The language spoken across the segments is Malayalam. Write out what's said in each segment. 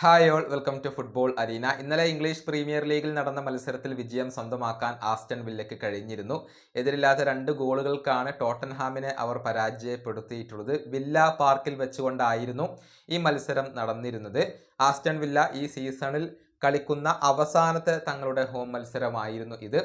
Hi all welcome to football arena. ഇന്നലെ ഇംഗ്ലീഷ് പ്രീമിയർ ലീഗിൽ നടന്ന മത്സരത്തിൽ വിജയം സ്വന്തമാക്കാൻ ആസ്റ്റൺ വില്ലയ്ക്ക് കഴിഞ്ഞിരുന്നു. എതിരില്ലാത്ത 2 ഗോളുകൾക്കാണ് ടോട്ടൻഹാമിനെ അവർ പരാജയപ്പെടുത്തിയിട്ടുള്ളത്. വില്ല പാർക്കിൽ വെച്ചുകൊണ്ടായിരുന്നു ഈ മത്സരം നടന്നിരുന്നത്. ആസ്റ്റൺ വില്ല ഈ സീസണിൽ കളിക്കുന്ന അവസാനത്തെ തങ്ങളുടെ ഹോം മത്സരമായിരുന്നു ഇത്.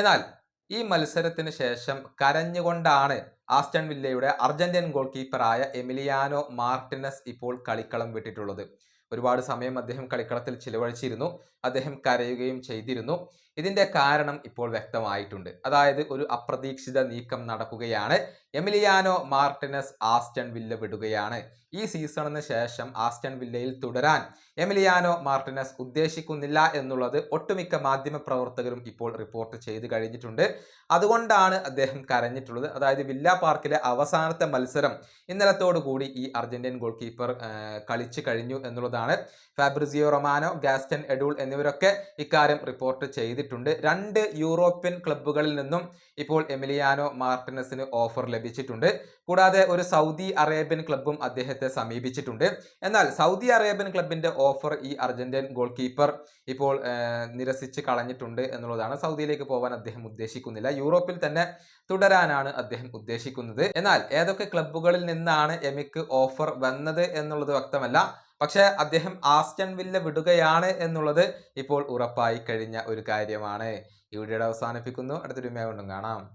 എന്നാൽ ഈ മത്സരത്തിന് ശേഷം കരഞ്ഞുകൊണ്ടാണ് ആസ്റ്റൺ വില്ലയുടെ അർജന്റീൻ ഗോൾ കീപ്പറായ എമിലിയാനോ മാർട്ടിനസ് ഇപ്പോൾ കളിക്കളം വിട്ടിട്ടുള്ളത്. ഒരുപാട് സമയം അദ്ദേഹം കളിക്കളത്തിൽ ചിലവഴിച്ചിരുന്നു. അദ്ദേഹം കരയുകയും ചെയ്തിരുന്നു. ഇതിന്റെ കാരണം ഇപ്പോൾ വ്യക്തമായിട്ടുണ്ട്. അതായത് ഒരു അപ്രതീക്ഷിത നീക്കം നടക്കുകയാണ്. എമിലിയാനോ മാർട്ടിനസ് ആസ്റ്റൺ വില്ല വിടുകയാണ്. ഈ സീസണിന് ശേഷം ആസ്റ്റൺ വില്ലയിൽ തുടരാൻ എമിലിയാനോ മാർട്ടിനസ് ഉദ്ദേശിക്കുന്നില്ല എന്നുള്ളത് ഒട്ടുമിക്ക മാധ്യമ പ്രവർത്തകരും ഇപ്പോൾ റിപ്പോർട്ട് ചെയ്ത് കഴിഞ്ഞിട്ടുണ്ട്. അതുകൊണ്ടാണ് അദ്ദേഹം കരഞ്ഞിട്ടുള്ളത്. അതായത് വില്ല പാർക്കിലെ അവസാനത്തെ മത്സരം ഇന്നലത്തോടു കൂടി ഈ അർജന്റീൻ ഗോൾ കീപ്പർ കളിച്ചു കഴിഞ്ഞു എന്നുള്ളതാണ്. ഫാബ്രിസിയോ റൊമാനോ, ഗാസ്റ്റൻ എഡൂൾ എന്നിവരൊക്കെ ഇക്കാര്യം റിപ്പോർട്ട് ചെയ്തിട്ടുണ്ട്. 2 യൂറോപ്യൻ ക്ലബ്ബുകളിൽ നിന്നും ഇപ്പോൾ എമിലിയാനോ മാർട്ടിനസിന് ഓഫർ ലഭിച്ചിട്ടുണ്ട്. കൂടാതെ ഒരു സൗദി അറേബ്യൻ ക്ലബ്ബും അദ്ദേഹത്തെ സമീപിച്ചിട്ടുണ്ട്. എന്നാൽ സൗദി അറേബ്യൻ ക്ലബിന്റെ ഓഫർ ഈ അർജന്റീൻ ഗോൾ കീപ്പർ ഇപ്പോൾ നിരസിച്ച് കളഞ്ഞിട്ടുണ്ട് എന്നുള്ളതാണ്. സൗദിയിലേക്ക് പോകാൻ അദ്ദേഹം ഉദ്ദേശിക്കുന്നില്ല. യൂറോപ്പിൽ തന്നെ തുടരാനാണ് അദ്ദേഹം ഉദ്ദേശിക്കുന്നത്. എന്നാൽ ഏതൊക്കെ ക്ലബ്ബുകളിൽ നിന്നാണ് എമിക്ക് ഓഫർ വന്നത് എന്നുള്ളത് വ്യക്തമല്ല. പക്ഷെ അദ്ദേഹം ആസ്റ്റൺ വില്ല വിടുകയാണ് എന്നുള്ളത് ഇപ്പോൾ ഉറപ്പായി കഴിഞ്ഞ ഒരു കാര്യമാണ്. ഈ വീഡിയോയുടെ അവസാനിപ്പിക്കുന്നു. അടുത്തൊരു വീഡിയോ കൊണ്ടും കാണാം.